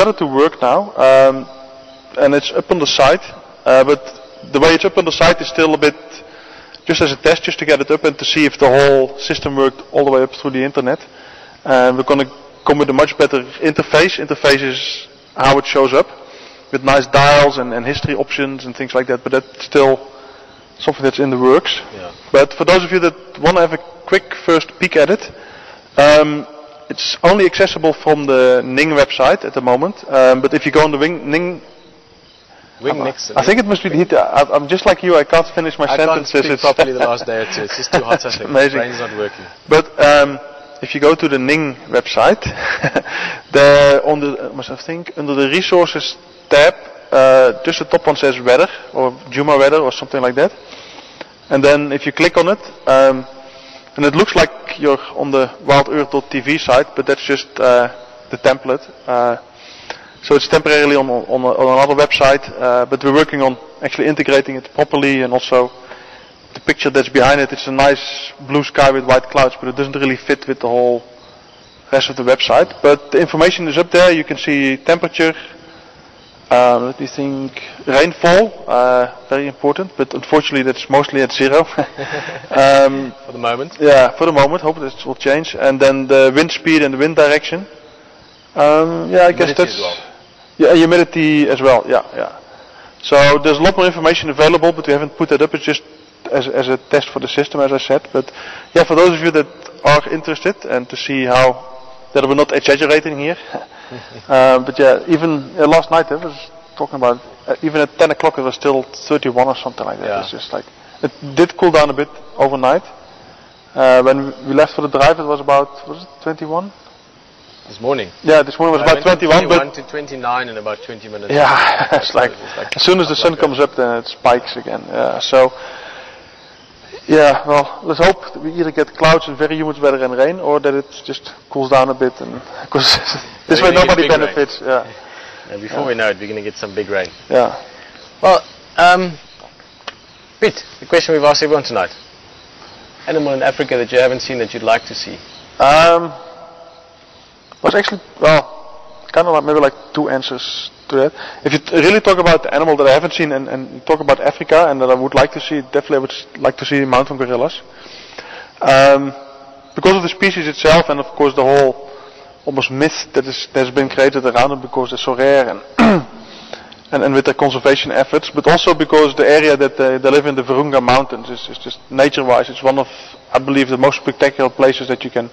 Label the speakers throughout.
Speaker 1: got it to work now, and it's up on the site, but the way it's up on the site is still a bit, just as a test, just to get it up and to see if the whole system worked all the way up through the internet. And we're going to come with a much better interface. Interface is how it shows up, with nice dials and history options and things like that, but that's still something that's in the works.
Speaker 2: Yeah.
Speaker 1: But for those of you that want to have a quick first peek at it, it's only accessible from the Ning website at the moment, but if you go on the Ning, I think it must be the heat. I'm just like you, I can't finish my sentences.
Speaker 2: I can't speak properly the last day or two, it's just too hot, I think.
Speaker 1: Amazing.
Speaker 2: My brain's not working.
Speaker 1: But if you go to the Ning website, there on the, I think, under the resources tab, just the top one says weather, or Juma weather, or something like that. And then if you click on it, and it looks like you're on the wildearth.tv site, but that's just the template. So it's temporarily on another website, but we're working on actually integrating it properly, and also the picture that's behind it, it's a nice blue sky with white clouds, but it doesn't really fit with the whole rest of the website. But the information is up there. You can see temperature, let me think, rainfall, very important, but unfortunately that's mostly at 0.
Speaker 2: For the moment?
Speaker 1: Yeah, for the moment. Hope this will change. And then the wind speed and the wind direction. Yeah, I guess that's...
Speaker 2: Well.
Speaker 1: Yeah, humidity as well, yeah. So there's a lot more information available, but we haven't put that up. It's just as a test for the system, as I said. But yeah, for those of you that are interested and to see how, that we're not exaggerating here. But yeah, even last night I was talking about, even at 10 o'clock it was still 31 or something like that.
Speaker 2: Yeah.
Speaker 1: It's just like, it did cool down a bit overnight. When we left for the drive it was about, was it 21?
Speaker 2: This morning?
Speaker 1: Yeah, this morning was about 21.
Speaker 2: 21 to 29 in about 20 minutes.
Speaker 1: Yeah, it's like as soon as the sun comes up then it spikes again. Yeah, so, yeah, well, let's hope that we either get clouds and very humid weather and rain, or that it just cools down a bit, and because this way nobody benefits. Yeah.
Speaker 2: And before we know it, we're going to get some big rain.
Speaker 1: Yeah.
Speaker 2: Well, Pete, the question we've asked everyone tonight: animal in Africa that you haven't seen that you'd like to see?
Speaker 1: Was actually, well, kind of like maybe like 2 answers to that. If you really talk about the animal that I haven't seen and talk about Africa and that I would like to see, definitely I would like to see mountain gorillas. Because of the species itself, and of course the whole almost myth that's been created around it, because they're so rare and with their conservation efforts, but also because the area that they live in, the Virunga Mountains, is just nature-wise, it's one of, I believe, the most spectacular places that you can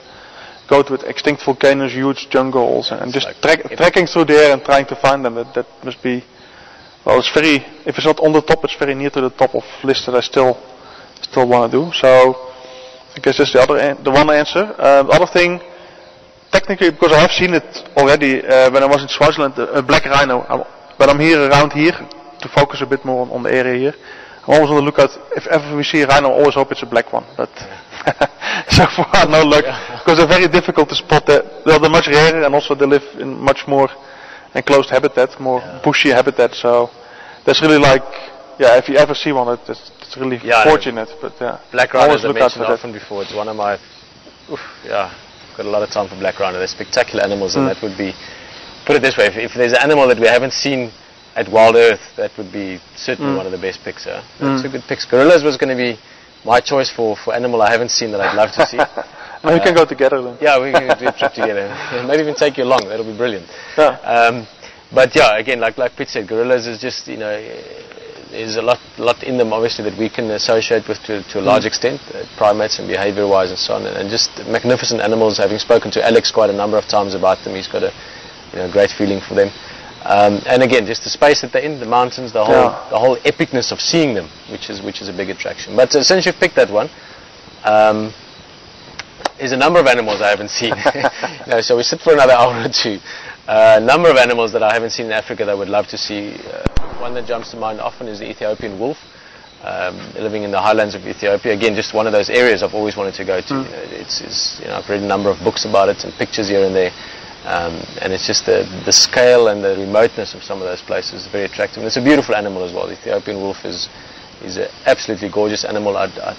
Speaker 1: go to, with extinct volcanoes, huge jungles, and just like trekking through there and trying to find them. That must be, well, it's very, if it's not on the top, it's very near to the top of lists that I still want to do. So I guess that's the one answer. The other thing, technically, because I have seen it already when I was in Swaziland, a black rhino. When I'm around here, to focus a bit more on the area here, I'm always on the lookout. If ever we see a rhino, I always hope it's a black one. But so far, no luck, because they're very difficult to spot. They're much rarer, and also they live in much more enclosed habitat, more bushy habitat. So that's really like, yeah, if you ever see one, it's really fortunate. But yeah,
Speaker 2: black rhinos I mentioned often before. It's one of my, got a lot of time for black rhino. They're spectacular animals, and that would be, put it this way, if there's an animal that we haven't seen at Wild Earth, that would be certainly one of the best picks. That's a good pick. Gorillas was going to be my choice for animal I haven't seen that I'd love to see.
Speaker 1: We can go together then.
Speaker 2: Yeah, we can do a trip together. Maybe even take you along. That'll be brilliant.
Speaker 1: Yeah.
Speaker 2: But yeah, again, like Pete said, gorillas is just, there's a lot in them obviously that we can associate with to a large extent, primates and behavior-wise and so on, and just magnificent animals. Having spoken to Alex quite a number of times about them, he's got a great feeling for them. And again, just the space that they're in, the mountains, the whole epicness of seeing them, which is a big attraction. But since you've picked that one, there's a number of animals I haven't seen. So we sit for another hour or two. A number of animals that I haven't seen in Africa that I would love to see. One that jumps to mind often is the Ethiopian wolf, living in the highlands of Ethiopia. Again, just one of those areas I've always wanted to go to. I've read a number of books about it and pictures here and there. And it's just the scale and the remoteness of some of those places is very attractive. And it's a beautiful animal as well. The Ethiopian wolf is an absolutely gorgeous animal. I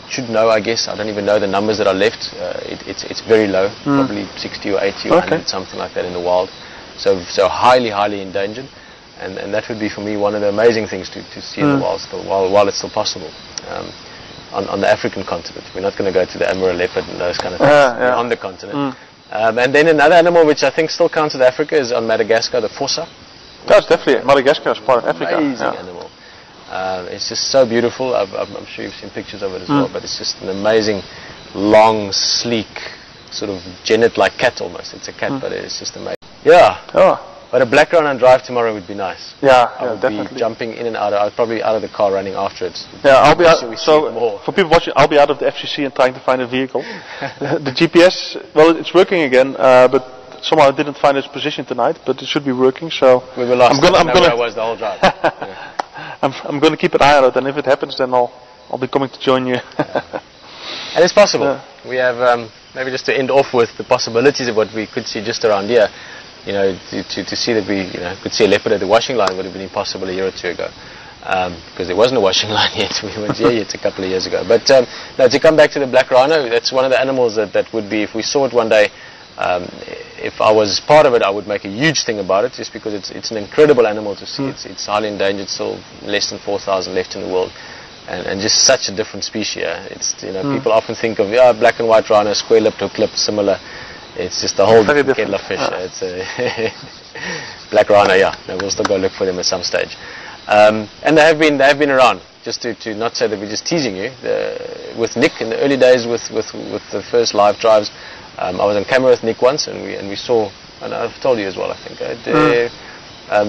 Speaker 2: should know, I guess. I don't even know the numbers that are left. It's very low, probably 60 or 80 or 100, something like that in the wild. So highly endangered, and that would be for me one of the amazing things to see in the wild still, while it's still possible. On the African continent. We're not going to go to the Amur leopard and those kind of things on the continent. And then another animal which I think still counts as Africa is on Madagascar, the fossa.
Speaker 1: That's definitely Madagascar is part of Africa.
Speaker 2: Amazing animal. It's just so beautiful. I'm sure you've seen pictures of it as well, but it's just an amazing, long, sleek, sort of genet-like cat almost. It's a cat, but it's just amazing. Yeah.
Speaker 1: Oh.
Speaker 2: But a black rhino on drive tomorrow would be nice.
Speaker 1: Yeah,
Speaker 2: I would
Speaker 1: definitely.
Speaker 2: be jumping in and out. I'd probably out of the car running after it.
Speaker 1: Yeah, I'll be out.
Speaker 2: So
Speaker 1: for people watching, I'll be out of the FCC and trying to find a vehicle. The GPS, well, it's working again, but somehow I didn't find its position tonight. But it should be working. So
Speaker 2: we were lost.
Speaker 1: I'm gonna.
Speaker 2: I was the whole drive.
Speaker 1: I'm going to keep an eye on it, and if it happens, then I'll be coming to join you.
Speaker 2: And it's possible. We have maybe just to end off with the possibilities of what we could see just around here. You know, to see that we could see a leopard at the washing line would have been impossible a year or two ago, because there wasn't a washing line yet. We weren't here yet a couple of years ago. But now to come back to the black rhino, that's one of the animals that would be, if we saw it one day, if I was part of it, I would make a huge thing about it, just because it's an incredible animal to see. It's highly endangered, still less than 4,000 left in the world, and just such a different species. It's people often think of black and white rhino, square-lipped, hook-lipped, similar. It's just a whole different kettle of fish. It's a black rhino. We'll still go look for them at some stage. And they have been around. Just to not say that we're just teasing you. With Nick in the early days, with the first live drives, I was on camera with Nick once, and we saw, and I've told you as well, I think,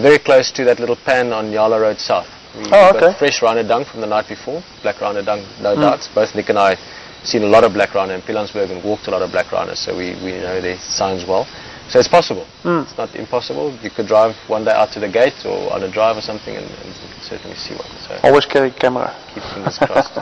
Speaker 2: very close to that little pan on Yala Road South. We got fresh rhino dung from the night before. Black rhino dung, no doubts. Both Nick and I seen a lot of black rhino in Pilanesberg and walked a lot of black rhinos, so we know their signs well. So it's possible. It's not impossible. You could drive one day out to the gate or on a drive or something, and you can certainly see one. So
Speaker 1: always carry camera.
Speaker 2: Keep fingers crossed.